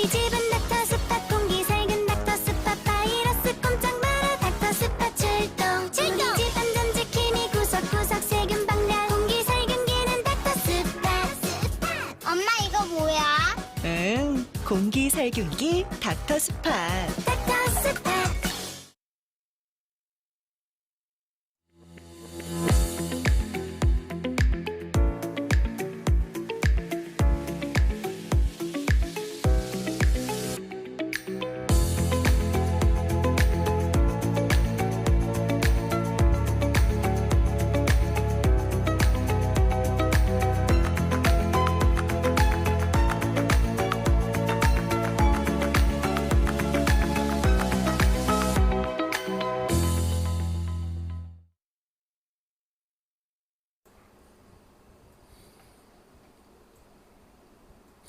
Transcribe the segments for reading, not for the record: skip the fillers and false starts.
우리 집은 닥터스팟 공기 살균 닥터스팟 바이러스 꼼짝 마라 닥터스팟 출동 우리 집 안전 지킴이 구석구석 세균 방량 공기 살균기는 닥터스팟. 엄마 이거 뭐야? 응, 공기 살균기 닥터스팟. 닥터스팟.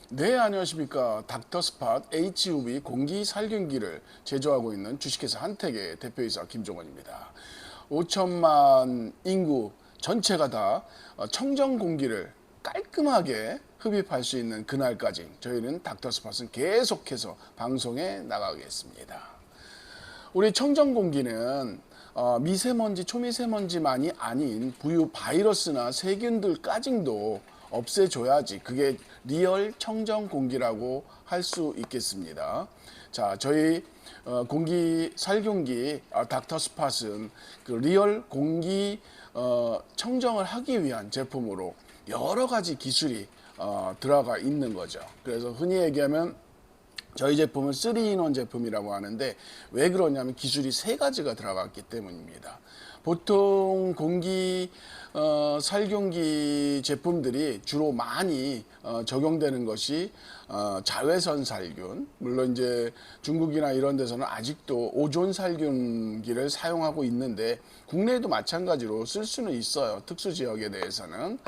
네, 안녕하십니까. 닥터스팟 HUV 공기 살균기를 제조하고 있는 주식회사 한택의 대표이사 김종원입니다. 5천만 인구 전체가 다 청정 공기를 깔끔하게 흡입할 수 있는 그날까지 저희는 닥터스팟은 계속해서 방송에 나가겠습니다. 우리 청정 공기는 미세먼지, 초미세먼지만이 아닌 부유 바이러스나 세균들까지도 없애줘야지 그게 리얼 청정 공기라고 할 수 있겠습니다. 자, 저희 공기 살균기 닥터스팟은 그 리얼 공기 청정을 하기 위한 제품으로 여러 가지 기술이 들어가 있는 거죠. 그래서 흔히 얘기하면 저희 제품은 3-in-1 제품이라고 하는데 왜 그러냐면 기술이 3가지가 들어갔기 때문입니다. 보통 공기 살균기 제품들이 주로 많이 적용되는 것이 자외선 살균, 물론 이제 중국이나 이런 데서는 아직도 오존 살균기를 사용하고 있는데 국내에도 마찬가지로 쓸 수는 있어요. 특수 지역에 대해서는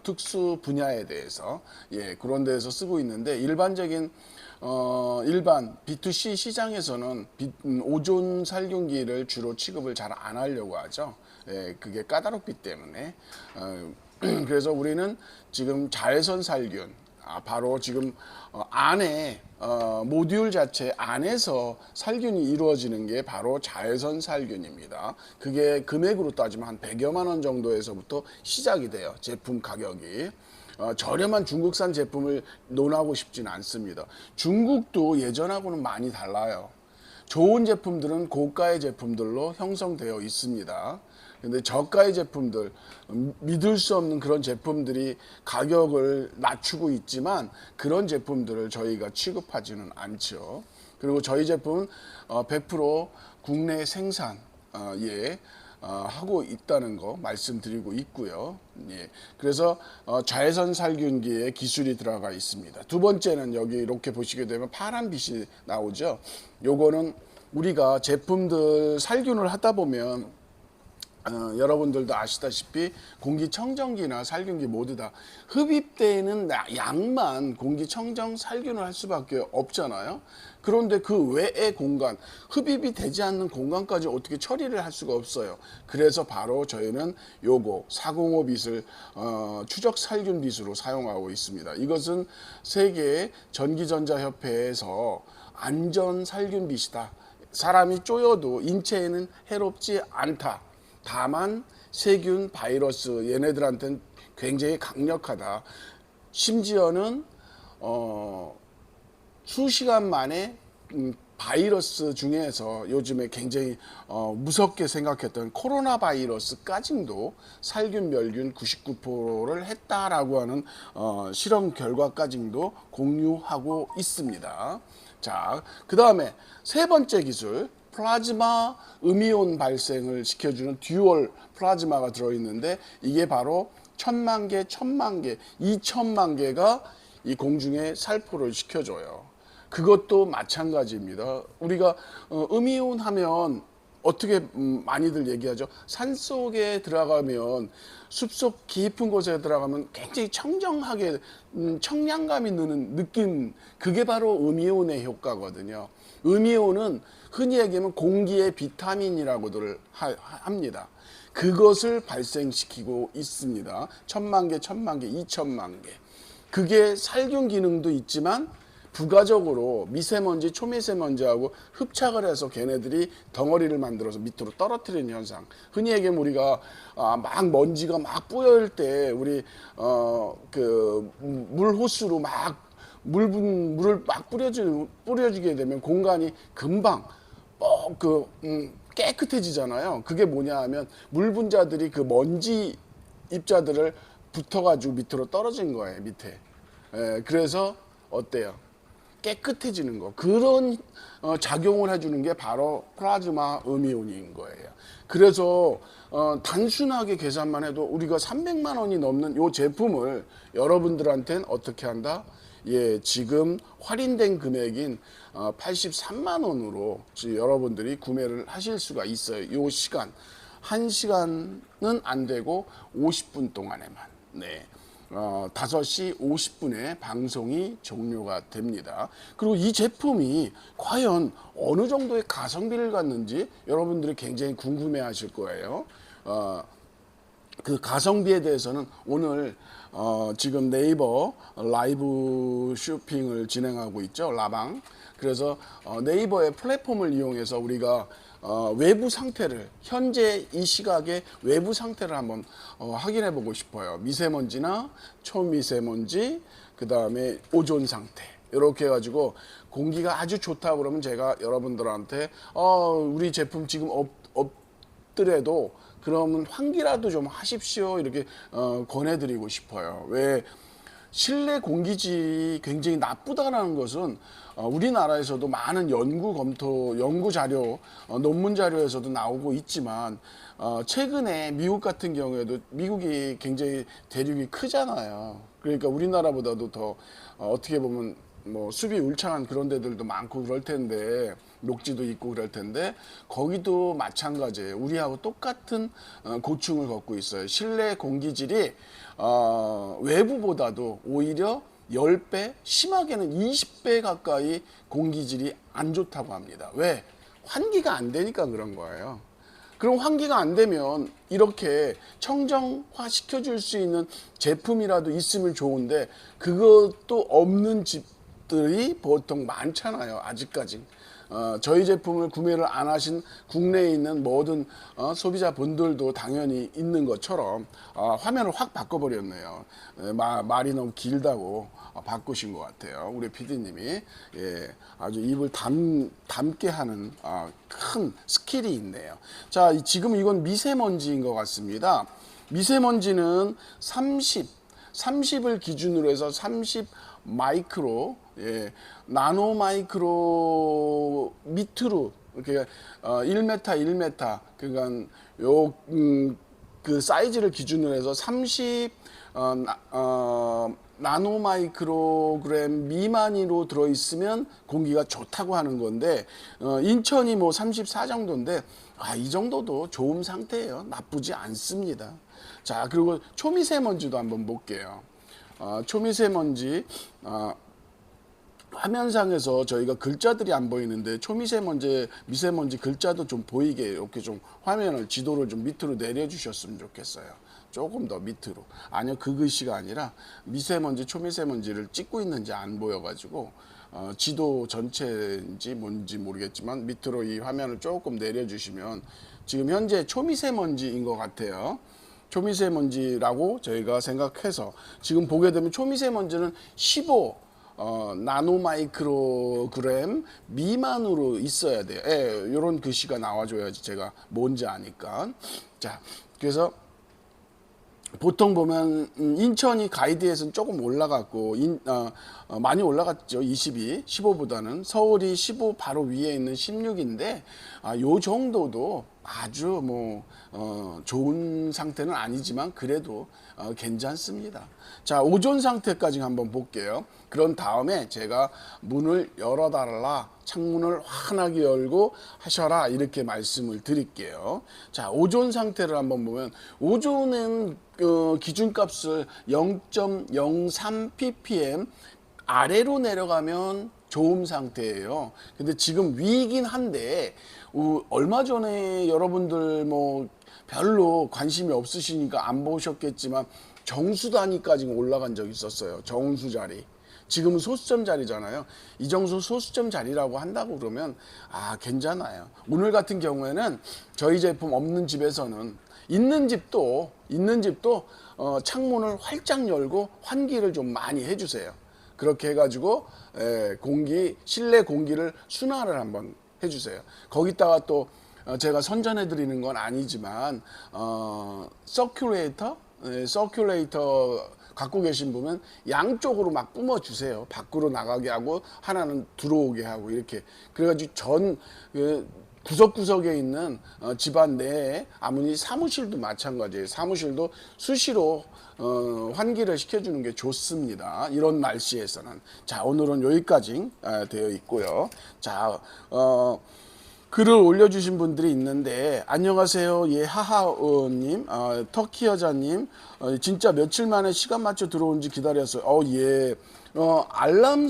특수 분야에 대해서 그런 데에서 쓰고 있는데 일반적인 일반 B2C 시장에서는 오존 살균기를 주로 취급을 잘 안 하려고 하죠. 그게 까다롭기 때문에. 그래서 우리는 지금 자외선 살균, 바로 지금 안에 모듈 자체 안에서 살균이 이루어지는 게 바로 자외선 살균입니다. 그게 금액으로 따지면 한 100여만 원 정도에서부터 시작이 돼요. 제품 가격이. 저렴한 중국산 제품을 논하고 싶지는 않습니다. 중국도 예전하고는 많이 달라요. 좋은 제품들은 고가의 제품들로 형성되어 있습니다. 근데 저가의 제품들, 믿을 수 없는 그런 제품들이 가격을 낮추고 있지만 그런 제품들을 저희가 취급하지는 않죠. 그리고 저희 제품은 100% 국내 생산, 하고 있다는 거 말씀드리고 있고요. 그래서 자외선 살균기에 기술이 들어가 있습니다. 두 번째는 여기 이렇게 보시게 되면 파란 빛이 나오죠. 요거는 우리가 제품들 살균을 하다 보면 여러분들도 아시다시피 공기청정기나 살균기 모두 다 흡입되는 양만 공기청정 살균을 할 수밖에 없잖아요. 그런데 그 외의 공간, 흡입이 되지 않는 공간까지 어떻게 처리를 할 수가 없어요. 그래서 바로 저희는 요거 405 빛을 추적 살균 빛으로 사용하고 있습니다. 이것은 세계 전기전자협회에서 안전 살균 빛이다. 사람이 쪼여도 인체에는 해롭지 않다. 다만 세균, 바이러스 얘네들한테는 굉장히 강력하다. 심지어는 수시간 만에 바이러스 중에서 요즘에 굉장히 무섭게 생각했던 코로나 바이러스까지도 살균, 멸균 99%를 했다라고 하는 실험 결과까지도 공유하고 있습니다. 자, 그 다음에 세 번째 기술, 플라즈마 음이온 발생을 시켜주는 듀얼 플라즈마가 들어있는데 이게 바로 1000만 개, 1000만 개, 2000만 개가 이 공중에 살포를 시켜줘요. 그것도 마찬가지입니다. 우리가 음이온 하면 어떻게 많이들 얘기하죠. 산속에 들어가면 숲속 깊은 곳에 들어가면 굉장히 청정하게 청량감 있는 느낌, 그게 바로 음이온의 효과거든요. 음이온은 흔히 얘기하면 공기의 비타민이라고들 합니다. 그것을 발생시키고 있습니다. 1000만 개, 1000만 개, 2000만 개. 그게 살균 기능도 있지만 부가적으로 미세먼지, 초미세먼지하고 흡착을 해서 걔네들이 덩어리를 만들어서 밑으로 떨어뜨리는 현상. 흔히 얘기하면 우리가 막 먼지가 막 뿌여일 때 우리 그 물 호스로 막 물을 막 뿌려주게 되면 공간이 금방 깨끗해지잖아요. 그게 뭐냐 하면 물 분자들이 그 먼지 입자들을 붙어가지고 밑으로 떨어진 거예요, 밑에. 그래서 어때요? 깨끗해지는 거. 그런 작용을 해주는 게 바로 플라즈마 음이온인 거예요. 그래서 단순하게 계산만 해도 우리가 300만 원이 넘는 이 제품을 여러분들한테는 어떻게 한다? 예, 지금 할인된 금액인 83만 원으로 여러분들이 구매를 하실 수가 있어요. 이 시간 1시간은 안 되고 50분 동안에만. 네. 5시 50분에 방송이 종료가 됩니다. 그리고 이 제품이 과연 어느 정도의 가성비를 갖는지 여러분들이 굉장히 궁금해 하실 거예요. 그 가성비에 대해서는 오늘 지금 네이버 라이브 쇼핑을 진행하고 있죠. 라방. 그래서 네이버의 플랫폼을 이용해서 우리가 외부 상태를 현재 이 시각의 외부 상태를 한번 확인해 보고 싶어요. 미세먼지나 초미세먼지, 그 다음에 오존 상태 이렇게 해가지고 공기가 아주 좋다 그러면 제가 여러분들한테 우리 제품 지금 없더라도 그러면 환기라도 좀 하십시오 이렇게 권해드리고 싶어요. 왜 실내 공기질이 굉장히 나쁘다는 것은 우리나라에서도 많은 연구 자료, 논문 자료에서도 나오고 있지만 최근에 미국 같은 경우에도 미국이 굉장히 대륙이 크잖아요. 그러니까 우리나라보다도 더 어떻게 보면 뭐 숲이 울창한 그런 데들도 많고 그럴 텐데 녹지도 있고 그럴 텐데 거기도 마찬가지예요. 우리하고 똑같은 고충을 겪고 있어요. 실내 공기질이 외부보다도 오히려 10배, 심하게는 20배 가까이 공기질이 안 좋다고 합니다. 왜? 환기가 안 되니까 그런 거예요. 그럼 환기가 안 되면 이렇게 청정화 시켜줄 수 있는 제품이라도 있으면 좋은데 그것도 없는 집들이 보통 많잖아요. 아직까지. 저희 제품을 구매를 안 하신 국내에 있는 모든 소비자분들도 당연히 있는 것처럼 화면을 확 바꿔버렸네요. 말이 너무 길다고 바꾸신 것 같아요. 우리 PD님이. 예, 아주 입을 담게 하는 큰 스킬이 있네요. 자, 지금 이건 미세먼지인 것 같습니다. 미세먼지는 30을 기준으로 해서 30 마이크로, 예, 나노 마이크로 밑으로 이렇게 1m, 1m, 그러니까 그 사이즈를 기준으로 해서 30 나노 마이크로그램 미만으로 들어있으면 공기가 좋다고 하는 건데 인천이 뭐 34 정도인데 이 정도도 좋은 상태예요. 나쁘지 않습니다. 자, 그리고 초미세먼지도 한번 볼게요. 초미세먼지 화면상에서 저희가 글자들이 안 보이는데 초미세먼지, 미세먼지 글자도 좀 보이게 이렇게 좀 화면을 지도를 좀 밑으로 내려주셨으면 좋겠어요. 조금 더 밑으로. 아니요, 그 글씨가 아니라 미세먼지, 초미세먼지를 찍고 있는지 안 보여가지고 지도 전체인지 뭔지 모르겠지만 밑으로 이 화면을 조금 내려주시면 지금 현재 초미세먼지인 것 같아요. 초미세먼지라고 저희가 생각해서 지금 보게 되면 초미세먼지는 15 나노마이크로그램 미만으로 있어야 돼요. 예, 이런 글씨가 나와줘야지 제가 뭔지 아니까. 자, 그래서 보통 보면 인천이 가이드에서는 조금 올라갔고 많이 올라갔죠. 22, 15보다는. 서울이 15 바로 위에 있는 16인데 요 정도도 아주 뭐 좋은 상태는 아니지만 그래도 괜찮습니다. 자, 오존 상태까지 한번 볼게요. 그런 다음에 제가 문을 열어달라, 창문을 환하게 열고 하셔라 이렇게 말씀을 드릴게요. 자, 오존 상태를 한번 보면 오존은 기준값을 0.03 ppm 아래로 내려가면 좋음 상태예요. 근데 지금 위이긴 한데 얼마 전에 여러분들 뭐 별로 관심이 없으시니까 안 보셨겠지만 정수 단위까지 올라간 적이 있었어요. 정수 자리. 지금은 소수점 자리잖아요. 이 정도 소수점 자리라고 한다고 그러면 괜찮아요. 오늘 같은 경우에는 저희 제품 없는 집에서는 있는 집도 창문을 활짝 열고 환기를 좀 많이 해주세요. 그렇게 해가지고 실내 공기를 순환을 한번 해주세요. 거기다가 또 제가 선전해 드리는 건 아니지만 서큘레이터 갖고 계신 분은 양쪽으로 막 뿜어 주세요. 밖으로 나가게 하고 하나는 들어오게 하고 이렇게 그래가지고 구석구석에 있는 집안 내에 아무리 사무실도 마찬가지예요. 사무실도 수시로 환기를 시켜주는 게 좋습니다. 이런 날씨에서는. 자, 오늘은 여기까지 되어 있고요. 자, 글을 올려주신 분들이 있는데 안녕하세요. 예, 하하님, 터키 여자님, 진짜 며칠 만에 시간 맞춰 들어온지 기다렸어요. 예. 알람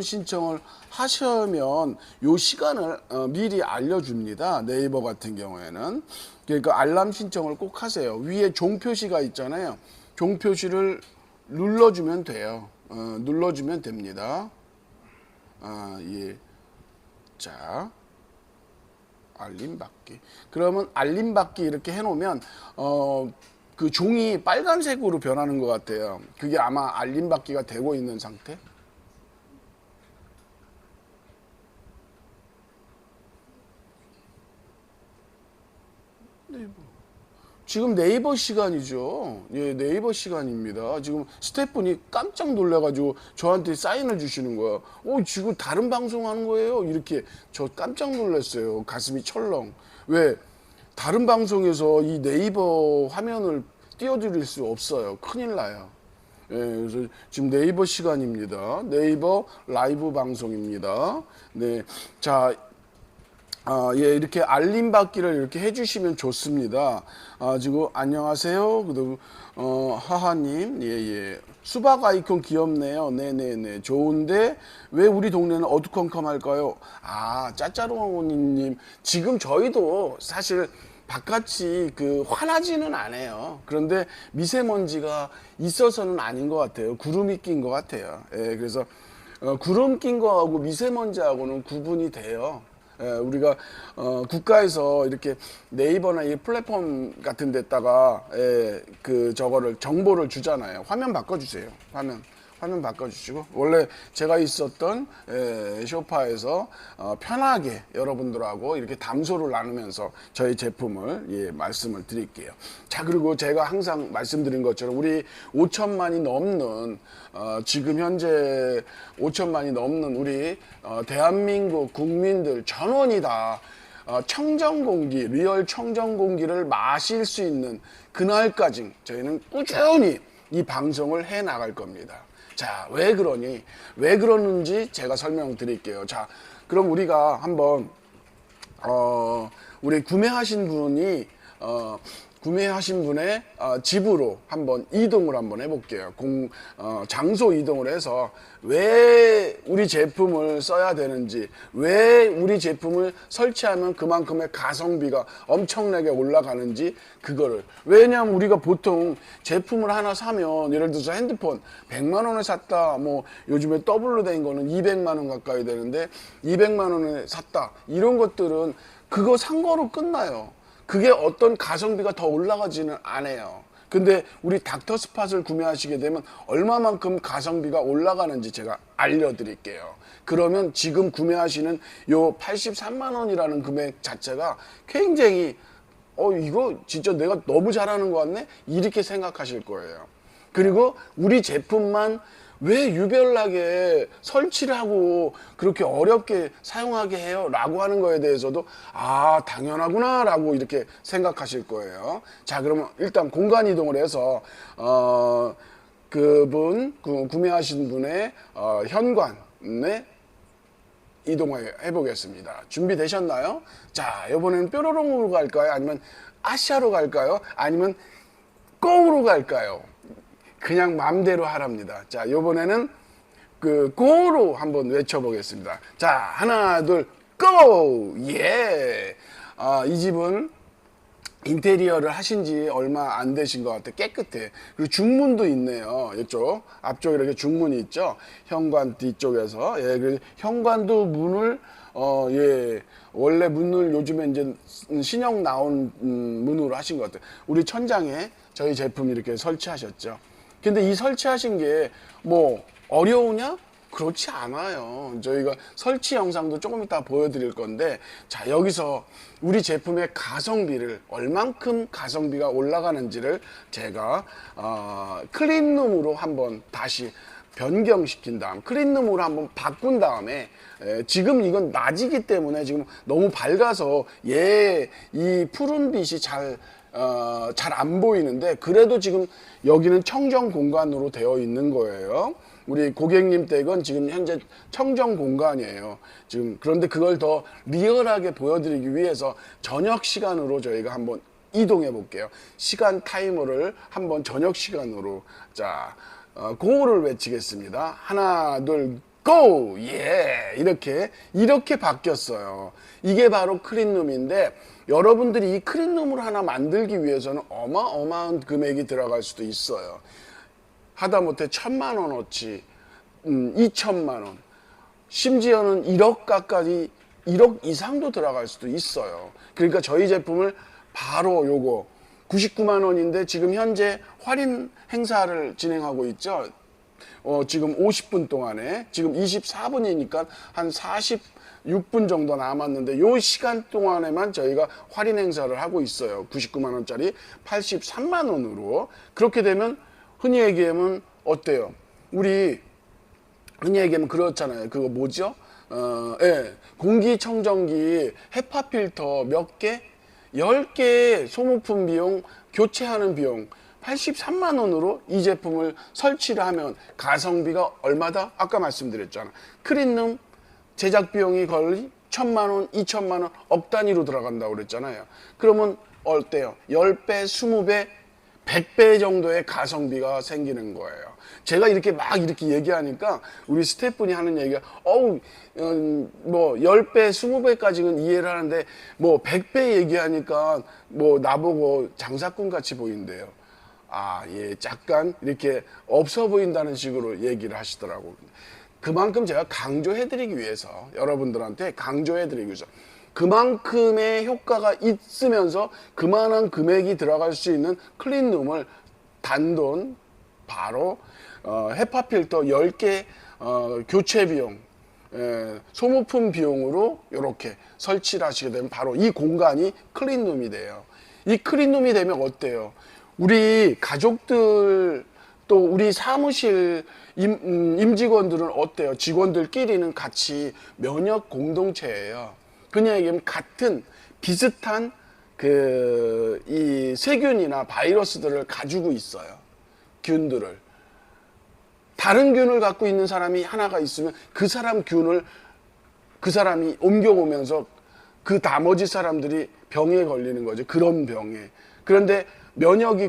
신청을 하시면 요 시간을 미리 알려줍니다. 네이버 같은 경우에는. 그러니까 알람 신청을 꼭 하세요. 위에 종 표시가 있잖아요. 종 표시를 눌러주면 돼요. 눌러주면 됩니다. 예. 자, 알림 받기. 그러면 알림 받기 이렇게 해놓으면 그 종이 빨간색으로 변하는 것 같아요. 그게 아마 알림 받기가 되고 있는 상태. 지금 네이버 시간이죠. 예, 네이버 시간입니다. 지금 스태프분이 깜짝 놀라가지고 저한테 사인을 주시는 거야. 지금 다른 방송 하는 거예요? 이렇게 저 깜짝 놀랐어요. 가슴이 철렁. 왜? 다른 방송에서 이 네이버 화면을 띄워드릴 수 없어요. 큰일 나요. 예, 그래서 지금 네이버 시간입니다. 네이버 라이브 방송입니다. 네. 자, 예, 이렇게 알림 받기를 이렇게 해주시면 좋습니다. 지금 안녕하세요. 그리고 하하님, 예. 수박 아이콘 귀엽네요. 네네네. 좋은데 왜 우리 동네는 어두컴컴할까요? 짜짜로님, 지금 저희도 사실 바깥이 환하지는 않아요. 그런데 미세먼지가 있어서는 아닌 것 같아요. 구름이 낀 것 같아요. 예, 그래서 구름 낀 거하고 미세먼지하고는 구분이 돼요. 우리가 국가에서 이렇게 네이버나 이 플랫폼 같은 데다가 저거를 정보를 주잖아요. 화면 바꿔주세요. 화면 바꿔주시고, 원래 제가 있었던 쇼파에서 편하게 여러분들하고 이렇게 담소를 나누면서 저희 제품을 말씀을 드릴게요. 자, 그리고 제가 항상 말씀드린 것처럼 우리 5천만이 넘는 지금 현재 5천만이 넘는 우리 대한민국 국민들 전원이 다 청정공기, 리얼 청정공기를 마실 수 있는 그날까지 저희는 꾸준히 이 방송을 해 나갈 겁니다. 자, 왜 그러는지 제가 설명드릴게요. 자, 그럼 우리가 한번 우리 구매하신 분의 집으로 한번 이동을 한번 해볼게요. 장소 이동을 해서 왜 우리 제품을 써야 되는지, 왜 우리 제품을 설치하면 그만큼의 가성비가 엄청나게 올라가는지, 그거를. 왜냐하면 우리가 보통 제품을 하나 사면, 예를 들어서 핸드폰 100만 원에 샀다, 요즘에 더블로 된 거는 200만 원 가까이 되는데 200만 원에 샀다, 이런 것들은 그거 산 거로 끝나요. 그게 어떤 가성비가 더 올라가지는 않아요. 근데 우리 닥터스팟을 구매하시게 되면 얼마만큼 가성비가 올라가는지 제가 알려드릴게요. 그러면 지금 구매하시는 요 83만 원이라는 금액 자체가 굉장히 이거 진짜 내가 너무 잘하는 것 같네? 이렇게 생각하실 거예요. 그리고 우리 제품만 왜 유별나게 설치를 하고 그렇게 어렵게 사용하게 해요? 라고 하는 거에 대해서도 당연하구나 라고 이렇게 생각하실 거예요. 자, 그러면 일단 공간 이동을 해서 구매하신 분의 현관에 이동해 보겠습니다. 준비되셨나요? 자, 이번에는 뾰로롱으로 갈까요? 아니면 아시아로 갈까요? 아니면 꽁으로 갈까요? 그냥 맘대로 하랍니다. 자, 이번에는 고로 한번 외쳐보겠습니다. 자, 하나, 둘, 고! 예! 이 집은 인테리어를 하신 지 얼마 안 되신 것 같아. 깨끗해. 그리고 중문도 있네요. 이쪽 앞쪽에 이렇게 중문이 있죠. 현관 뒤쪽에서. 예, 그래서 현관도 문을 예, 원래 문을 요즘에 이제 신형 나온 문으로 하신 것 같아요. 우리 천장에 저희 제품 이렇게 설치하셨죠. 근데 이 설치하신 게 뭐 어려우냐? 그렇지 않아요. 저희가 설치 영상도 조금 이따 보여드릴 건데, 자, 여기서 우리 제품의 가성비를, 얼만큼 가성비가 올라가는지를 제가 클린룸으로 한번 다시 변경시킨 다음, 클린룸으로 한번 바꾼 다음에, 지금 이건 낮이기 때문에 지금 너무 밝아서 이 푸른 빛이 잘 안 보이는데, 그래도 지금 여기는 청정 공간으로 되어 있는 거예요. 우리 고객님 댁은 지금 현재 청정 공간이에요. 지금 그런데 그걸 더 리얼하게 보여드리기 위해서 저녁 시간으로 저희가 한번 이동해 볼게요. 시간 타이머를 한번 저녁 시간으로, 자, 고를 외치겠습니다. 하나, 둘, 고! 예! 이렇게 바뀌었어요. 이게 바로 클린룸인데, 여러분들이 이 클린룸을 하나 만들기 위해서는 어마어마한 금액이 들어갈 수도 있어요. 하다못해 1,000만 원어치, 2천만 원, 심지어는 1억 가까이, 1억 이상도 들어갈 수도 있어요. 그러니까 저희 제품을 바로 요거 99만 원인데 지금 현재 할인 행사를 진행하고 있죠. 지금 50분 동안에, 지금 24분이니까 한 46분 정도 남았는데, 요 시간 동안에만 저희가 할인 행사를 하고 있어요. 99만 원짜리 83만 원으로. 그렇게 되면 흔히 얘기하면 어때요? 우리 흔히 얘기하면 그렇잖아요. 그거 뭐죠? 예, 공기청정기 헤파 필터 몇 개? 10개 소모품 비용, 교체하는 비용 83만 원으로 이 제품을 설치를 하면 가성비가 얼마다? 아까 말씀드렸잖아. 클린룸 제작 비용이 거의 1,000만 원, 2천만 원, 억 단위로 들어간다고 그랬잖아요. 그러면 어때요? 10배, 20배, 100배 정도의 가성비가 생기는 거예요. 제가 이렇게 얘기하니까 우리 스태프분이 하는 얘기가, 뭐 10배, 20배까지는 이해를 하는데 뭐 100배 얘기하니까 뭐 나보고 장사꾼 같이 보인대요. 아, 예, 약간 이렇게 없어 보인다는 식으로 얘기를 하시더라고요. 그만큼 제가 강조해드리기 위해서, 여러분들한테 강조해드리기 위해서, 그만큼의 효과가 있으면서 그만한 금액이 들어갈 수 있는 클린룸을 단돈 바로 헤파 필터 10개 교체 비용, 소모품 비용으로 이렇게 설치를 하시게 되면 바로 이 공간이 클린룸이 돼요. 이 클린룸이 되면 어때요? 우리 가족들, 또 우리 사무실 임직원들은 어때요? 직원들끼리는 같이 면역 공동체예요. 그냥 얘기하면 같은 비슷한 이 세균이나 바이러스들을 가지고 있어요. 균들을. 다른 균을 갖고 있는 사람이 하나가 있으면 그 사람 균을 그 사람이 옮겨오면서 그 나머지 사람들이 병에 걸리는 거죠. 그런 병에. 그런데 면역이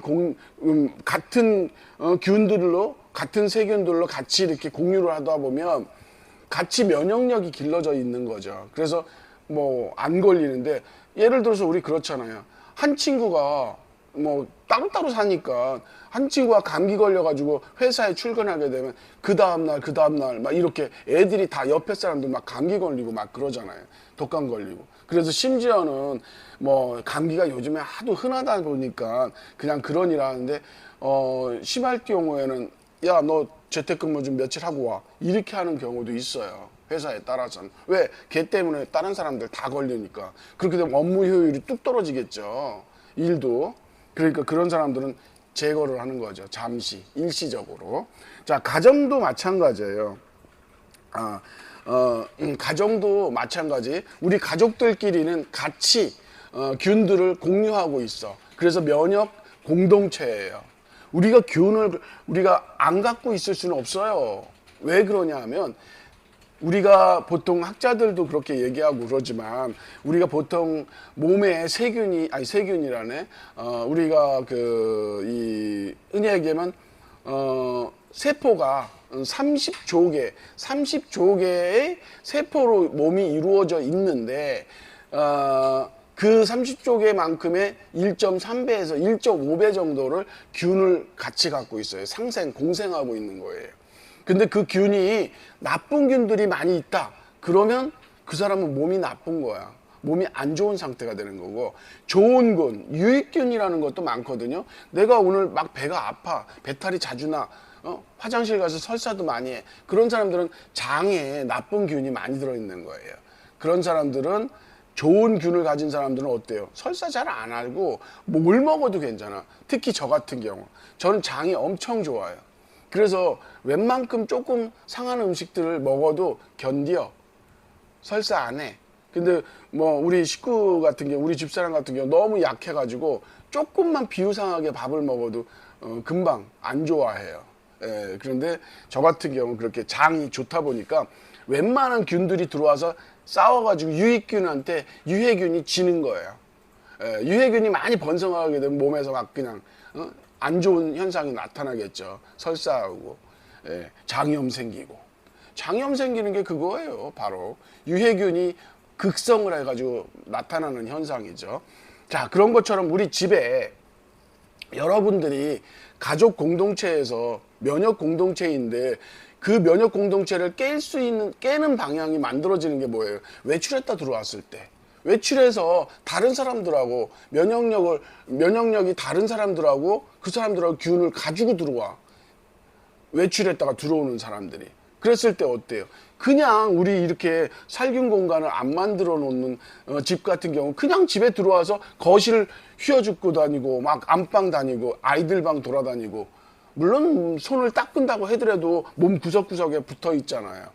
같은 균들로, 같은 세균들로 같이 이렇게 공유를 하다 보면 같이 면역력이 길러져 있는 거죠. 그래서 뭐 안 걸리는데, 예를 들어서 우리 그렇잖아요. 한 친구가 뭐 따로따로 사니까 한 친구가 감기 걸려가지고 회사에 출근하게 되면 그 다음날 막 이렇게 애들이 다 옆에 사람들 막 감기 걸리고 막 그러잖아요. 독감 걸리고. 그래서 심지어는 뭐 감기가 요즘에 하도 흔하다 보니까 그냥 그러니라 하는데, 심할 경우에는 야, 너 재택근무 좀 며칠 하고 와, 이렇게 하는 경우도 있어요. 회사에 따라서는. 왜? 걔 때문에 다른 사람들 다 걸리니까. 그렇게 되면 업무 효율이 뚝 떨어지겠죠. 일도. 그러니까 그런 사람들은 제거를 하는 거죠. 잠시, 일시적으로. 자, 가정도 마찬가지예요. 가정도 마찬가지. 우리 가족들끼리는 같이 균들을 공유하고 있어. 그래서 면역 공동체예요. 우리가 균을 우리가 안 갖고 있을 수는 없어요. 왜 그러냐 하면, 우리가 보통 학자들도 그렇게 얘기하고 그러지만, 우리가 보통 몸에 세균이라네. 우리가 흔히 얘기하면 세포가 30조 개의 세포로 몸이 이루어져 있는데, 그 30조 개만큼의 1.3배에서 1.5배 정도를 균을 같이 갖고 있어요. 공생하고 있는 거예요. 근데 그 균이 나쁜 균들이 많이 있다. 그러면 그 사람은 몸이 나쁜 거야. 몸이 안 좋은 상태가 되는 거고, 좋은 균, 유익균이라는 것도 많거든요. 내가 오늘 막 배가 아파, 배탈이 자주 나, 화장실 가서 설사도 많이 해. 그런 사람들은 장에 나쁜 균이 많이 들어있는 거예요. 그런 사람들은, 좋은 균을 가진 사람들은 어때요? 설사 잘 안 알고 뭘 먹어도 괜찮아. 특히 저 같은 경우, 저는 장이 엄청 좋아요. 그래서 웬만큼 조금 상한 음식들을 먹어도 견뎌. 설사 안 해. 근데 뭐 우리 식구 같은 경우, 우리 집사람 같은 경우 너무 약해가지고 조금만 비유상하게 밥을 먹어도 금방 안 좋아해요. 예, 그런데 저 같은 경우는 그렇게 장이 좋다 보니까 웬만한 균들이 들어와서 싸워가지고 유익균한테 유해균이 지는 거예요. 예, 유해균이 많이 번성하게 되면 몸에서 막 그냥 안 좋은 현상이 나타나겠죠. 설사하고, 예, 장염 생기고. 장염 생기는 게 그거예요. 바로 유해균이 극성을 해가지고 나타나는 현상이죠. 자, 그런 것처럼 우리 집에 여러분들이 가족 공동체에서 면역 공동체인데, 그 면역 공동체를 깨는 방향이 만들어지는 게 뭐예요? 외출했다 들어왔을 때. 외출해서 다른 사람들하고 면역력이 다른 사람들하고 그 사람들하고 균을 가지고 들어와. 외출했다가 들어오는 사람들이. 그랬을 때 어때요? 그냥 우리 이렇게 살균 공간을 안 만들어 놓는 집 같은 경우, 그냥 집에 들어와서 거실 휘어죽고 다니고 막 안방 다니고 아이들 방 돌아다니고, 물론 손을 닦는다고 하더라도 몸 구석구석에 붙어 있잖아요.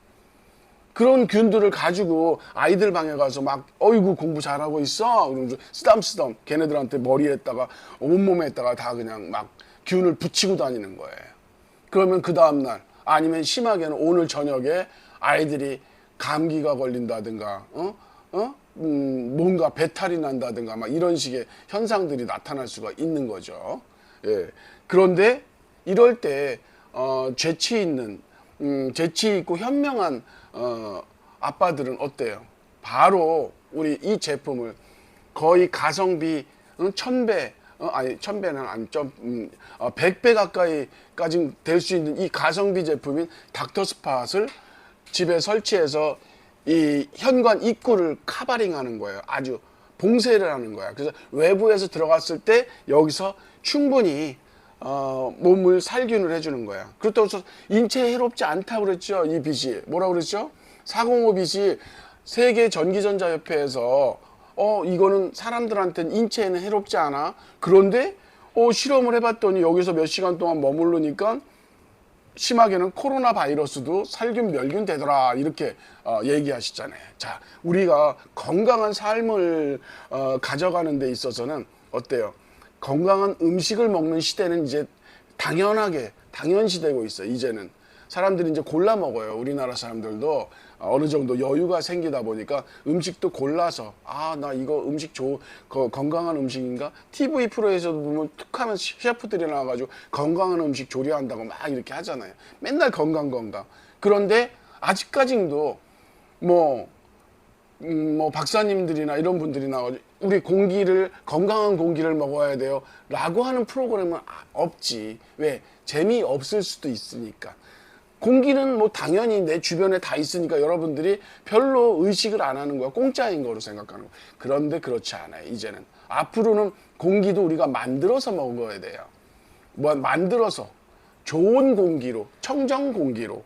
그런 균들을 가지고 아이들 방에 가서 막 어이구 공부 잘하고 있어 그러면서 쓰담쓰담 걔네들한테 머리에다가 온몸에다가 다 그냥 막 균을 붙이고 다니는 거예요. 그러면 그 다음날, 아니면 심하게는 오늘 저녁에 아이들이 감기가 걸린다든가 뭔가 배탈이 난다든가 막 이런 식의 현상들이 나타날 수가 있는 거죠. 예. 그런데 이럴 때 재치 있고 현명한 아빠들은 어때요? 바로 우리 이 제품을 거의 가성비 1000배, 아니 1000배는 아니죠, 100배 가까이까지 될 수 있는 이 가성비 제품인 닥터스팟을 집에 설치해서 이 현관 입구를 카바링하는 거예요. 아주 봉쇄를 하는 거야. 그래서 외부에서 들어갔을 때 여기서 충분히 몸을 살균을 해주는 거야. 그렇다고 해서 인체에 해롭지 않다고 그랬죠. 이 빛이 뭐라고 그랬죠? 405 빛이 세계 전기전자협회에서 이거는 사람들한테는 인체에는 해롭지 않아. 그런데 실험을 해봤더니 여기서 몇 시간 동안 머무르니까 심하게는 코로나 바이러스도 살균 멸균 되더라, 이렇게 얘기하시잖아요. 자, 우리가 건강한 삶을 가져가는 데 있어서는 어때요? 건강한 음식을 먹는 시대는 이제 당연시되고 있어요. 이제는 사람들이 이제 골라 먹어요. 우리나라 사람들도 어느 정도 여유가 생기다 보니까 음식도 골라서, 나 이거 음식 건강한 음식인가? TV 프로에서도 보면 툭하면 셰프들이 나와가지고 건강한 음식 조리한다고 막 이렇게 하잖아요. 맨날 건강. 그런데 아직까지도 뭐 박사님들이나 이런 분들이 나와가지고 우리 건강한 공기를 먹어야 돼요 라고 하는 프로그램은 없지. 왜? 재미없을 수도 있으니까. 공기는 뭐 당연히 내 주변에 다 있으니까 여러분들이 별로 의식을 안 하는 거야. 공짜인 거로 생각하는 거야. 그런데 그렇지 않아요. 이제는 앞으로는 공기도 우리가 만들어서 먹어야 돼요. 만들어서 좋은 공기로, 청정 공기로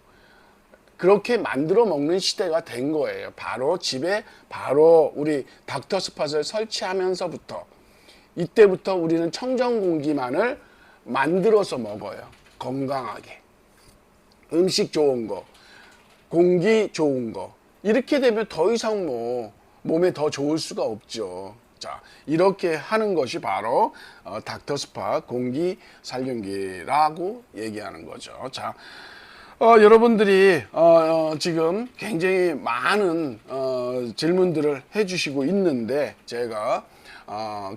그렇게 만들어 먹는 시대가 된 거예요. 바로 집에 우리 닥터스팟을 설치하면서부터, 이때부터 우리는 청정 공기만을 만들어서 먹어요. 건강하게. 음식 좋은 거, 공기 좋은 거. 이렇게 되면 더 이상 몸에 더 좋을 수가 없죠. 자, 이렇게 하는 것이 바로 닥터스팟 공기 살균기라고 얘기하는 거죠. 자, 여러분들이 지금 굉장히 많은 질문들을 해주시고 있는데, 제가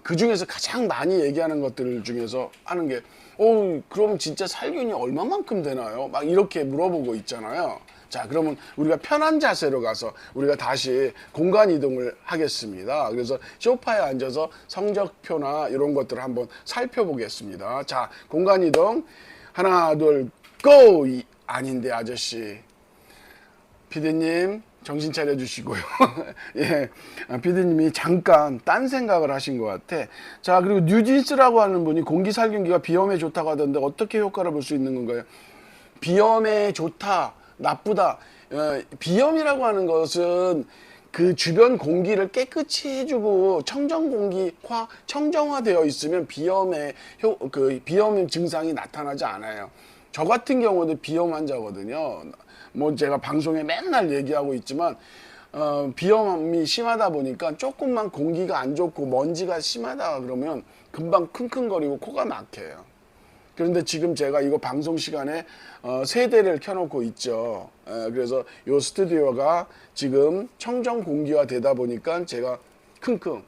그 중에서 가장 많이 얘기하는 것들 중에서 하는 게 그럼 진짜 살균이 얼마만큼 되나요? 막 이렇게 물어보고 있잖아요. 자, 그러면 우리가 편한 자세로 가서 우리가 다시 공간 이동을 하겠습니다. 그래서 소파에 앉아서 성적표나 이런 것들을 한번 살펴보겠습니다. 자, 공간 이동. 하나, 둘, 고! 아닌데, 아저씨. 피디님, 정신 차려주시고요. 예, 피디님이 잠깐 딴 생각을 하신 것 같아. 자, 그리고 뉴진스라고 하는 분이 공기 살균기가 비염에 좋다고 하던데 어떻게 효과를 볼 수 있는 건가요? 비염에 좋다, 나쁘다. 비염이라고 하는 것은 그 주변 공기를 깨끗이 해주고 청정화되어 있으면 비염 증상이 나타나지 않아요. 저 같은 경우도 비염 환자거든요. 뭐 제가 방송에 맨날 얘기하고 있지만 비염이 심하다 보니까 조금만 공기가 안 좋고 먼지가 심하다 그러면 금방 킁킁거리고 코가 막혀요. 그런데 지금 제가 이거 방송 시간에 세대를 켜놓고 있죠. 그래서 이 스튜디오가 지금 청정 공기화 되다 보니까 제가 킁킁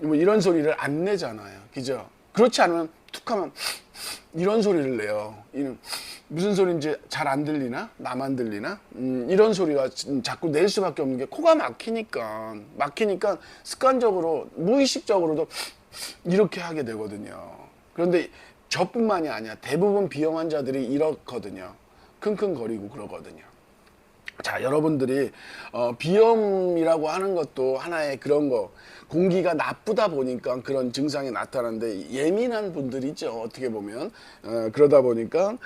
뭐 이런 소리를 안 내잖아요. 그죠? 그렇지 않으면 툭하면 이런 소리를 내요. 무슨 소리인지 잘 안 들리나? 나만 들리나? 이런 소리가 자꾸 낼 수밖에 없는 게 코가 막히니까 습관적으로 무의식적으로도 이렇게 하게 되거든요. 그런데 저뿐만이 아니야. 대부분 비염 환자들이 이렇거든요. 킁킁거리고 그러거든요. 자, 여러분들이 비염이라고 하는 것도 하나의 그런 거, 공기가 나쁘다 보니까 그런 증상이 나타나는데 예민한 분들이죠. 어떻게 보면 그러다 보니까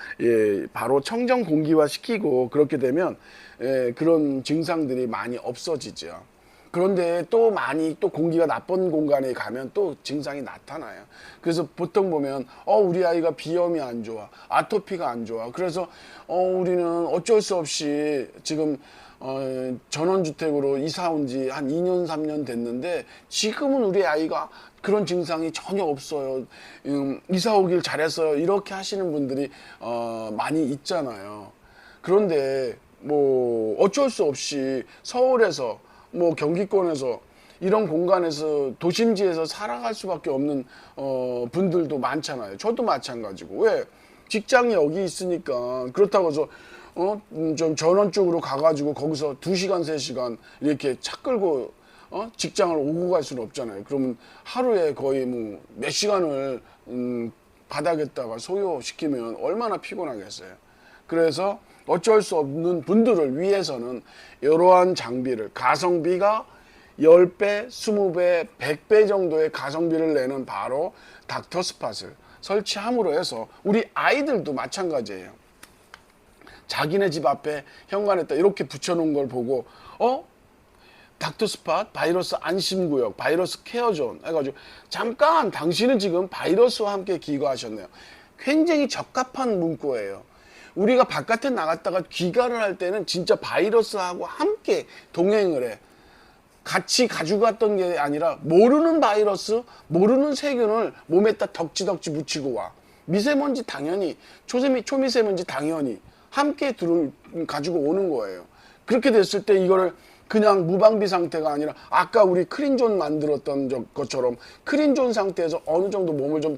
바로 청정 공기화 시키고 그렇게 되면 그런 증상들이 많이 없어지죠. 그런데 또 공기가 나쁜 공간에 가면 또 증상이 나타나요. 그래서 보통 보면 우리 아이가 비염이 안 좋아, 아토피가 안 좋아. 그래서 우리는 어쩔 수 없이 지금 전원주택으로 이사 온 지 한 2년 3년 됐는데 지금은 우리 아이가 그런 증상이 전혀 없어요. 이사 오길 잘했어요. 이렇게 하시는 분들이 많이 있잖아요. 그런데 뭐 어쩔 수 없이 서울에서 뭐 경기권에서 이런 공간에서 도심지에서 살아갈 수밖에 없는 분들도 많잖아요. 저도 마찬가지고. 왜? 직장이 여기 있으니까. 그렇다고 해서 좀 전원 쪽으로 가가지고 거기서 2시간 3시간 이렇게 차 끌고 직장을 오고 갈 수는 없잖아요. 그러면 하루에 거의 뭐 몇 시간을 바닥에다가 소요시키면 얼마나 피곤하겠어요. 그래서 어쩔 수 없는 분들을 위해서는 이러한 장비를 가성비가 10배, 20배, 100배 정도의 가성비를 내는 바로 닥터스팟을 설치함으로 해서 우리 아이들도 마찬가지예요. 자기네 집 앞에 현관에다 이렇게 붙여놓은 걸 보고 닥터스팟 바이러스 안심구역, 바이러스 케어존 해가지고 잠깐 당신은 지금 바이러스와 함께 귀가하셨네요. 굉장히 적합한 문구예요. 우리가 바깥에 나갔다가 귀가를 할 때는 진짜 바이러스하고 함께 동행을 해. 같이 가지고 갔던 게 아니라 모르는 바이러스, 모르는 세균을 몸에다 덕지덕지 묻히고 와. 미세먼지 당연히, 초미세먼지 당연히 함께 가지고 오는 거예요. 그렇게 됐을 때 이거를 그냥 무방비 상태가 아니라 아까 우리 크린존 만들었던 것처럼 크린존 상태에서 어느 정도 몸을 좀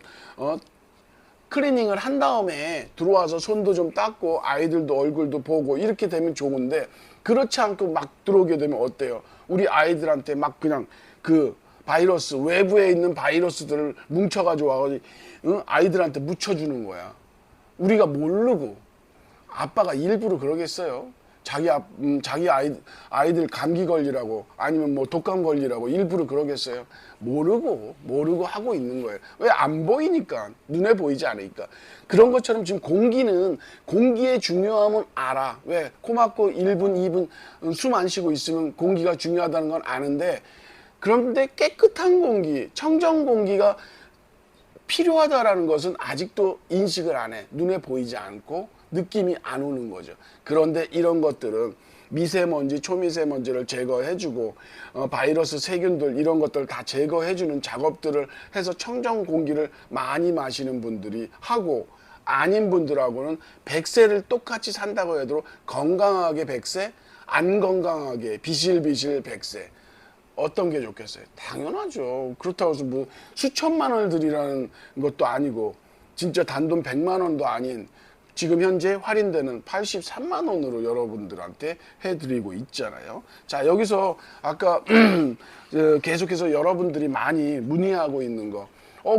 클리닝을 한 다음에 들어와서 손도 좀 닦고 아이들도 얼굴도 보고 이렇게 되면 좋은데 그렇지 않고 막 들어오게 되면 어때요? 우리 아이들한테 막 그냥 그 바이러스, 외부에 있는 바이러스들을 뭉쳐가지고 와가지고 아이들한테 묻혀주는 거야. 우리가 모르고 아빠가 일부러 그러겠어요? 자기 아이들 감기 걸리라고 아니면 뭐 독감 걸리라고 일부러 그러겠어요? 모르고 하고 있는 거예요. 왜? 안 보이니까. 눈에 보이지 않으니까. 그런 것처럼 지금 공기의 중요함은 알아. 왜? 코 막고 1분, 2분 숨 안 쉬고 있으면 공기가 중요하다는 건 아는데 그런데 깨끗한 공기, 청정 공기가 필요하다라는 것은 아직도 인식을 안 해. 눈에 보이지 않고 느낌이 안 오는 거죠. 그런데 이런 것들은 미세먼지, 초미세먼지를 제거해주고 바이러스, 세균들 이런 것들을 다 제거해주는 작업들을 해서 청정 공기를 많이 마시는 분들이 하고 아닌 분들하고는 100세를 똑같이 산다고 해도 건강하게 100세, 안 건강하게 비실비실 100세. 어떤 게 좋겠어요? 당연하죠. 그렇다고 해서 뭐 수천만 원을 들이라는 것도 아니고 진짜 단돈 100만 원도 아닌 지금 현재 할인되는 83만 원으로 여러분들한테 해드리고 있잖아요. 자, 여기서 아까 계속해서 여러분들이 많이 문의하고 있는 거,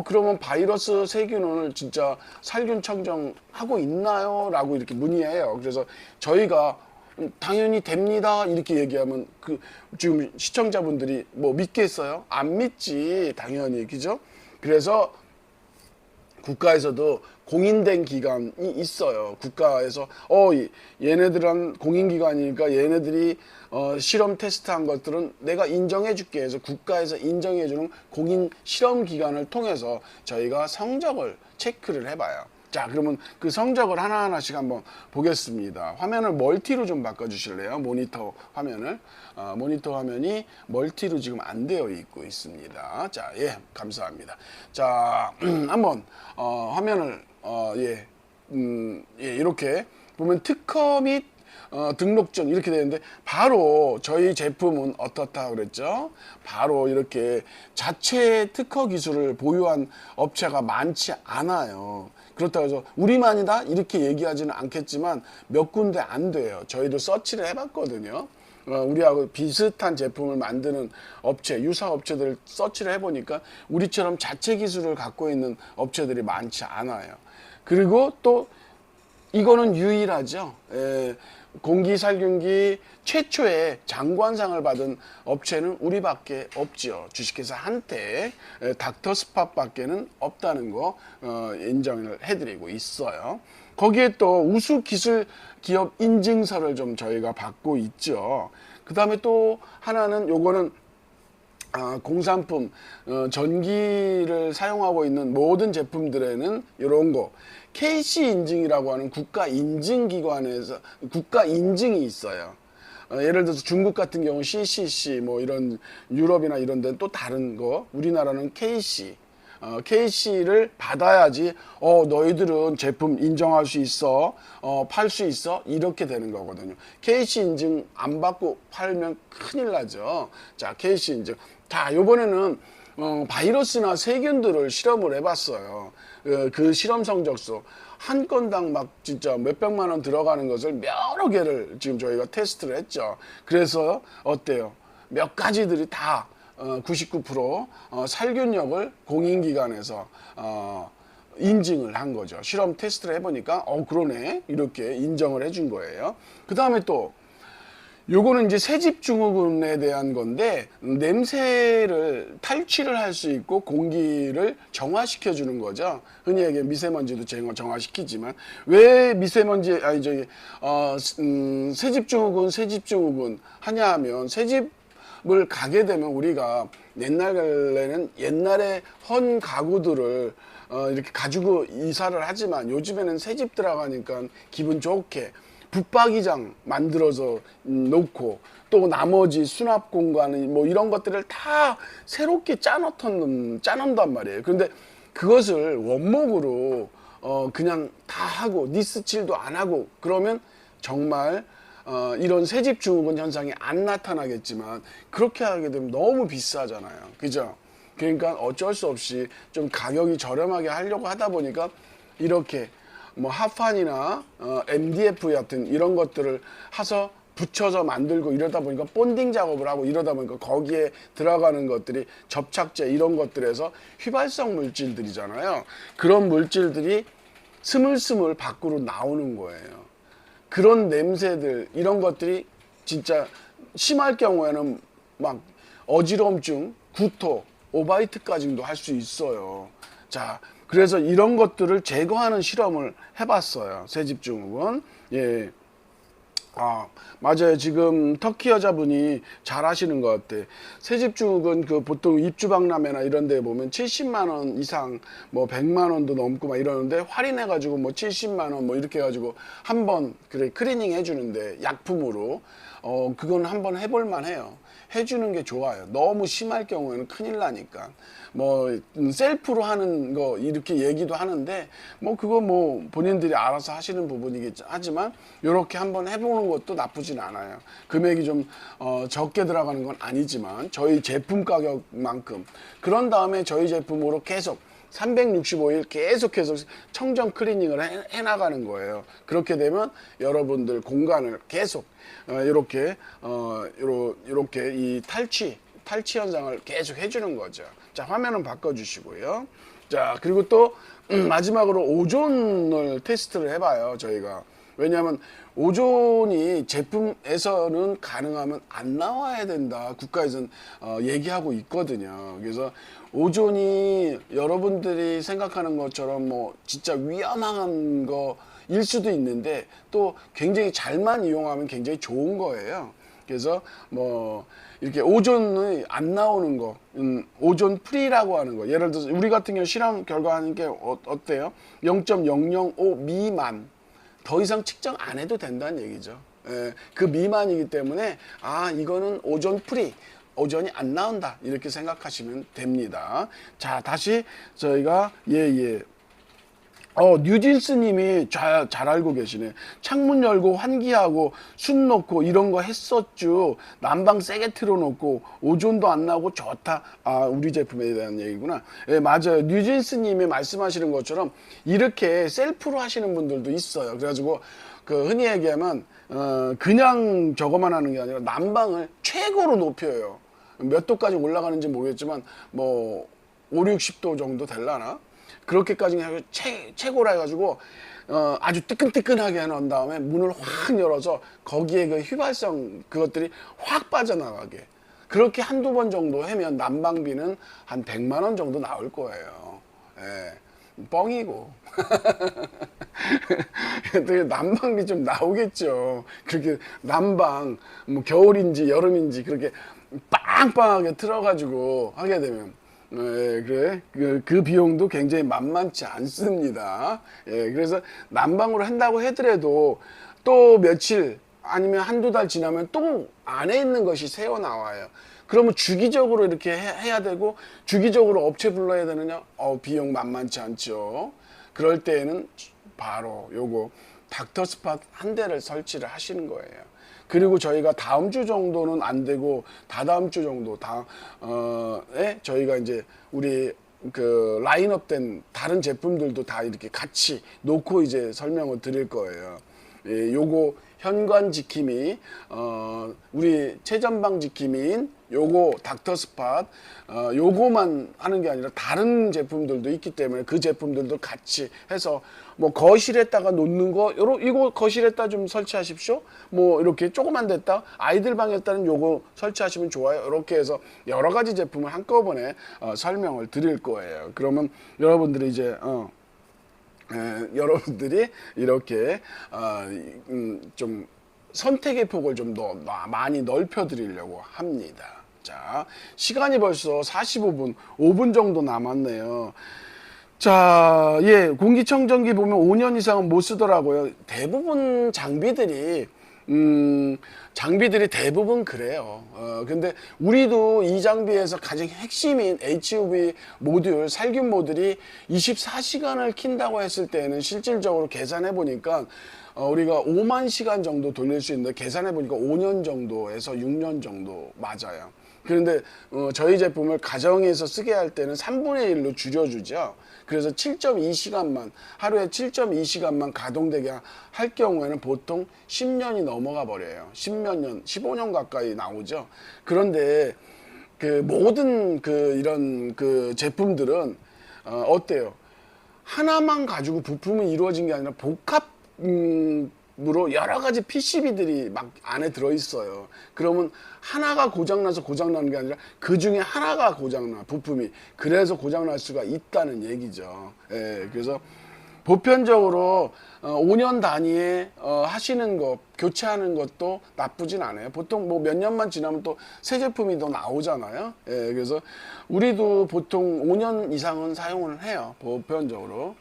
그러면 바이러스 세균을 진짜 살균 청정하고 있나요? 라고 이렇게 문의해요. 그래서 저희가 당연히 됩니다 이렇게 얘기하면 지금 시청자분들이 뭐 믿겠어요? 안 믿지, 당연히. 그죠? 그래서 국가에서도 공인된 기관이 있어요. 국가에서 얘네들은 공인기관이니까 얘네들이 실험 테스트한 것들은 내가 인정해 줄게 해서 국가에서 인정해 주는 공인 실험 기관을 통해서 저희가 성적을 체크를 해봐요. 자, 그러면 그 성적을 하나하나씩 한번 보겠습니다. 화면을 멀티로 좀 바꿔주실래요? 모니터 화면을. 모니터 화면이 멀티로 지금 안 되어 있고 있습니다. 자, 예, 감사합니다. 자, 한번 화면을 이렇게 보면 특허 및 등록증 이렇게 되는데, 바로 저희 제품은 어떻다 그랬죠? 바로 이렇게 자체 특허 기술을 보유한 업체가 많지 않아요. 그렇다고 해서 우리만이다 이렇게 얘기하지는 않겠지만 몇 군데 안 돼요. 저희도 서치를 해봤거든요. 우리하고 비슷한 제품을 만드는 업체, 유사 업체들을 서치를 해보니까 우리처럼 자체 기술을 갖고 있는 업체들이 많지 않아요. 그리고 또 이거는 유일하죠. 공기살균기 최초의 장관상을 받은 업체는 우리밖에 없죠. 주식회사 한테, 닥터스팟밖에는 없다는 거 인정을 해드리고 있어요. 거기에 또 우수 기술 기업 인증서를 좀 저희가 받고 있죠. 그 다음에 또 하나는 요거는 공산품, 전기를 사용하고 있는 모든 제품들에는 이런 거 KC 인증이라고 하는 국가 인증기관에서 국가 인증이 있어요. 예를 들어서 중국 같은 경우 CCC, 뭐 이런 유럽이나 이런 데는 또 다른 거, 우리나라는 KC. KC를 받아야지 너희들은 제품 인정할 수 있어, 팔 수 있어, 이렇게 되는 거거든요. KC 인증 안 받고 팔면 큰일 나죠. 자, KC 인증. 자, 요번에는 바이러스나 세균들을 실험을 해봤어요. 그 실험 성적서 한 건당 막 진짜 몇백만 원 들어가는 것을 여러 개를 지금 저희가 테스트를 했죠. 그래서 어때요? 몇 가지들이 다 99% 살균력을 공인기관에서 인증을 한 거죠. 실험 테스트를 해보니까 그러네 이렇게 인정을 해준 거예요. 그 다음에 또 요거는 이제 새집증후군에 대한 건데, 냄새를 탈취를 할 수 있고 공기를 정화시켜 주는 거죠. 흔히 얘기해 미세먼지도 정화시키지만, 왜 미세먼지 새집증후군 하냐 하면, 새집을 가게 되면 우리가 옛날에 헌 가구들을 이렇게 가지고 이사를 하지만 요즘에는 새집 들어가니까 기분 좋게 붙박이장 만들어서 놓고, 또 나머지 수납 공간 뭐 이런 것들을 다 새롭게 짜놓단 말이에요. 그런데 그것을 원목으로 그냥 다 하고 니스칠도 안 하고 그러면 정말 이런 새집증후군 현상이 안 나타나겠지만, 그렇게 하게 되면 너무 비싸잖아요. 그죠? 그러니까 어쩔 수 없이 좀 가격이 저렴하게 하려고 하다 보니까 이렇게 뭐 하판이나 MDF 같은 이런 것들을 해서 붙여서 만들고, 이러다 보니까 본딩 작업을 하고 이러다 보니까 거기에 들어가는 것들이 접착제 이런 것들에서 휘발성 물질들이잖아요. 그런 물질들이 스물스물 밖으로 나오는 거예요. 그런 냄새들 이런 것들이 진짜 심할 경우에는 막 어지러움증, 구토, 오바이트까지도 할 수 있어요. 자, 그래서 이런 것들을 제거하는 실험을 해봤어요. 새집증후군. 예. 맞아요. 지금 터키 여자분이 잘 하시는 것 같아. 새집증후군 보통 입주박람회나 이런 데 보면 70만 원 이상, 뭐 100만 원도 넘고 막 이러는데, 할인해가지고 뭐 70만 원 뭐 이렇게 해가지고 한번 클리닝 해주는데, 약품으로. 그건 한번 해볼만 해요. 해주는 게 좋아요. 너무 심할 경우에는 큰일 나니까. 뭐 셀프로 하는 거 이렇게 얘기도 하는데, 뭐 그거 뭐 본인들이 알아서 하시는 부분이겠죠. 하지만 이렇게 한번 해보는 것도 나쁘진 않아요. 금액이 좀 적게 들어가는 건 아니지만 저희 제품 가격만큼. 그런 다음에 저희 제품으로 계속 365일 계속해서 청정 클리닝을 해나가는 거예요. 그렇게 되면 여러분들 공간을 계속 이렇게 이 탈취 현상을 계속 해주는 거죠. 자, 화면은 바꿔주시고요. 자, 그리고 또 마지막으로 오존을 테스트를 해봐요, 저희가. 왜냐하면 오존이 제품에서는 가능하면 안 나와야 된다, 국가에서는 얘기하고 있거든요. 그래서 오존이 여러분들이 생각하는 것처럼 뭐 진짜 위험한 거일 수도 있는데 또 굉장히 잘만 이용하면 굉장히 좋은 거예요. 그래서 뭐 이렇게 오존이 안 나오는 거, 오존 프리라고 하는 거. 예를 들어서 우리 같은 경우 실험 결과 하는 게 어때요? 0.005 미만. 더 이상 측정 안 해도 된다는 얘기죠. 그 미만이기 때문에 이거는 오존 프리, 오존이 안 나온다, 이렇게 생각하시면 됩니다. 자, 다시 저희가 뉴진스님이 잘 알고 계시네. 창문 열고 환기하고 순 넣고 이런 거 했었죠. 난방 세게 틀어놓고 오존도 안 나고 좋다. 우리 제품에 대한 얘기구나. 예, 맞아요. 뉴진스님이 말씀하시는 것처럼 이렇게 셀프로 하시는 분들도 있어요. 그래가지고 그 흔히 얘기하면 그냥 저거만 하는 게 아니라 난방을 최고로 높여요. 몇 도까지 올라가는지 모르겠지만 뭐 5, 60도 정도 될라나? 그렇게까지 해서 최고라 해가지고 아주 뜨끈뜨끈하게 해놓은 다음에 문을 확 열어서 거기에 그 휘발성 그것들이 확 빠져나가게, 그렇게 한두 번 정도 하면 난방비는 한 100만 원 정도 나올 거예요. 예, 뻥이고. 난방비 좀 나오겠죠. 그렇게 난방 뭐 겨울인지 여름인지 그렇게 빵빵하게 틀어가지고 하게 되면. 그래. 그 비용도 굉장히 만만치 않습니다. 그래서 난방으로 한다고 하더라도 또 며칠 아니면 한두 달 지나면 또 안에 있는 것이 새어 나와요. 그러면 주기적으로 이렇게 해야 되고 주기적으로 업체 불러야 되느냐? 비용 만만치 않죠. 그럴 때에는 바로 요거 닥터스팟 한 대를 설치를 하시는 거예요. 그리고 저희가 다음 주 정도는 안 되고 다다음 주 정도 저희가 이제 우리 그 라인업된 다른 제품들도 다 이렇게 같이 놓고 이제 설명을 드릴 거예요. 요거 현관 지킴이, 우리 최전방 지킴이인 요거 닥터스팟, 요거만 하는 게 아니라 다른 제품들도 있기 때문에 그 제품들도 같이 해서 뭐 거실에다가 놓는 거, 이거 거실에다 좀 설치하십시오. 뭐 이렇게 조그만 데다 아이들 방에다는 요거 설치하시면 좋아요. 이렇게 해서 여러 가지 제품을 한꺼번에 설명을 드릴 거예요. 그러면 여러분들이 이제 여러분들이 이렇게 좀 선택의 폭을 좀 더 많이 넓혀 드리려고 합니다. 자, 시간이 벌써 45분, 5분 정도 남았네요. 자, 공기청정기 보면 5년 이상은 못 쓰더라고요. 대부분 장비들이 대부분 그래요. 근데 우리도 이 장비에서 가장 핵심인 HUV 모듈, 살균 모듈이 24시간을 킨다고 했을 때는 실질적으로 계산해 보니까 우리가 5만 시간 정도 돌릴 수 있는데 계산해 보니까 5년 정도에서 6년 정도 맞아요. 그런데 저희 제품을 가정에서 쓰게 할 때는 3분의 1로 줄여주죠. 그래서 7.2시간만, 하루에 7.2시간만 가동되게 할 경우에는 보통 10년이 넘어가 버려요. 10몇 년, 15년 가까이 나오죠. 그런데 그 모든 이런 제품들은 어때요? 하나만 가지고 부품이 이루어진 게 아니라 복합으로 여러 가지 PCB들이 막 안에 들어있어요. 그러면 하나가 고장나서 고장나는 게 아니라 그 중에 하나가 고장나, 부품이. 그래서 고장날 수가 있다는 얘기죠. 그래서 보편적으로 5년 단위에 하시는 거, 교체하는 것도 나쁘진 않아요. 보통 뭐 몇 년만 지나면 또 새 제품이 더 나오잖아요. 그래서 우리도 보통 5년 이상은 사용을 해요. 보편적으로.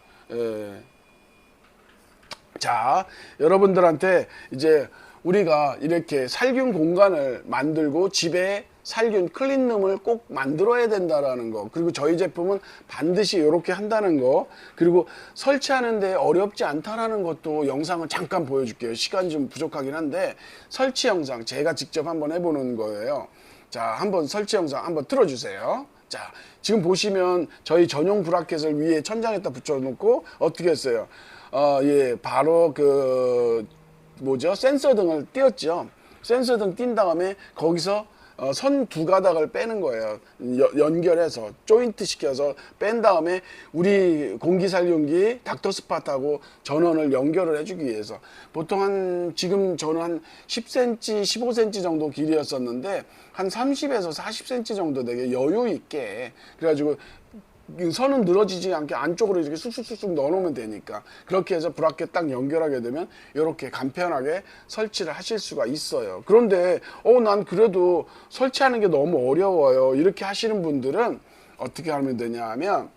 자, 여러분들한테 이제 우리가 이렇게 살균 공간을 만들고 집에 살균 클린룸을 꼭 만들어야 된다라는 거, 그리고 저희 제품은 반드시 이렇게 한다는 거, 그리고 설치하는데 어렵지 않다라는 것도 영상을 잠깐 보여줄게요. 시간이 좀 부족하긴 한데 설치 영상 제가 직접 한번 해보는 거예요. 자, 한번 설치 영상 한번 틀어주세요. 자, 지금 보시면 저희 전용 브라켓을 위에 천장에다 붙여놓고 어떻게 했어요? 예, 바로 센서 등을 띄웠죠. 센서 등 띈 다음에 거기서 선 두 가닥을 빼는 거예요. 연결해서 조인트 시켜서 뺀 다음에 우리 공기살균기 닥터스팟하고 전원을 연결을 해주기 위해서 보통 지금 저는 한 10cm, 15cm 정도 길이였었는데 한 30에서 40cm 정도 되게 여유 있게 그래가지고 선은 늘어지지 않게 안쪽으로 이렇게 쑥쑥쑥쑥 넣어놓으면 되니까 그렇게 해서 브라켓 딱 연결하게 되면 이렇게 간편하게 설치를 하실 수가 있어요. 그런데 난 그래도 설치하는 게 너무 어려워요. 이렇게 하시는 분들은 어떻게 하면 되냐 하면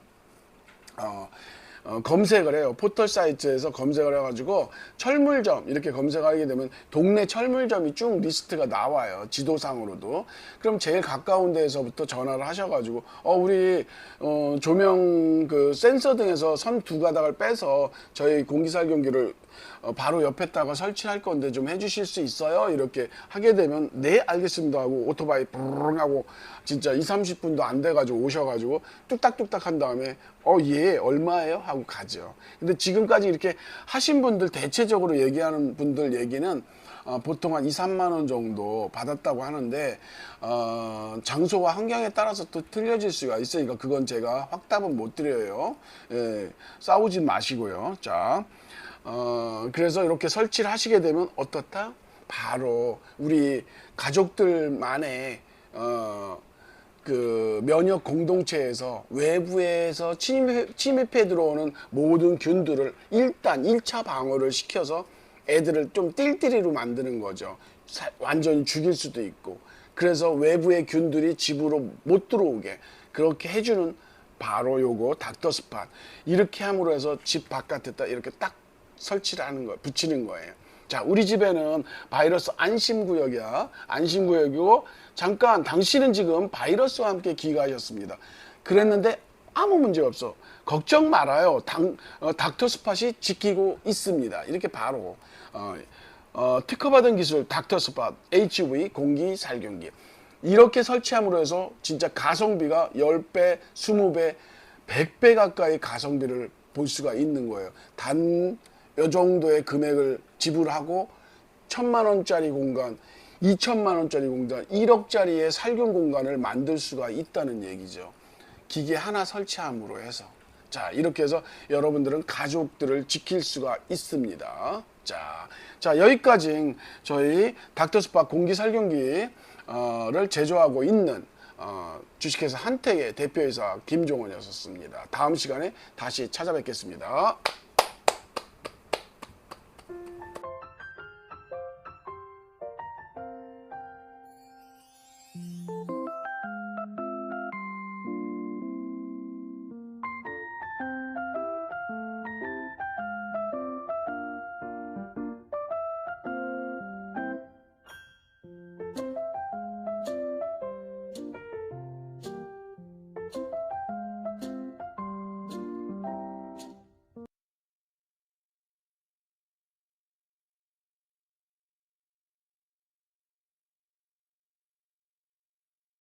검색을 해요. 포털 사이트에서 검색을 해가지고 철물점 이렇게 검색하게 되면 동네 철물점이 쭉 리스트가 나와요. 지도상으로도. 그럼 제일 가까운 데에서부터 전화를 하셔가지고 우리 조명 센서 등에서 선 두 가닥을 빼서 저희 공기살균기를 바로 옆에다가 설치할 건데 좀 해주실 수 있어요? 이렇게 하게 되면 네 알겠습니다 하고 오토바이 부르릉 하고 진짜 20-30분도 안 돼가지고 오셔가지고 뚝딱뚝딱 한 다음에 예 얼마예요? 하고 가죠. 근데 지금까지 이렇게 하신 분들 대체적으로 얘기하는 분들 얘기는 보통 한 2-3만 원 정도 받았다고 하는데 장소와 환경에 따라서 또 틀려질 수가 있으니까 그건 제가 확답은 못 드려요. 예, 싸우지 마시고요. 자, 그래서 이렇게 설치를 하시게 되면 어떻다? 바로 우리 가족들만의 면역 공동체에서 외부에서 침입해 들어오는 모든 균들을 일단 1차 방어를 시켜서 애들을 좀 띨띨이로 만드는 거죠. 완전히 죽일 수도 있고. 그래서 외부의 균들이 집으로 못 들어오게 그렇게 해주는 바로 요거 닥터스팟. 이렇게 함으로 해서 집 바깥에다 이렇게 딱 설치를 하는 거예요. 붙이는 거예요. 자, 우리 집에는 바이러스 안심구역이야. 안심구역이고 잠깐 당신은 지금 바이러스와 함께 귀가하셨습니다. 그랬는데 아무 문제 없어. 걱정 말아요. 닥터스팟이 지키고 있습니다. 이렇게 바로 특허받은 기술 닥터스팟 HV 공기살균기 이렇게 설치함으로 해서 진짜 가성비가 10배, 20배, 100배 가까이 가성비를 볼 수가 있는 거예요. 단 이 정도의 금액을 지불하고 1,000만 원짜리 공간, 2천만 원짜리 공간, 1억짜리의 살균 공간을 만들 수가 있다는 얘기죠. 기계 하나 설치함으로 해서. 자, 이렇게 해서 여러분들은 가족들을 지킬 수가 있습니다. 자, 여기까지 저희 닥터스팟 공기살균기를 제조하고 있는 주식회사 한택의 대표이사 김종원이었습니다. 다음 시간에 다시 찾아뵙겠습니다.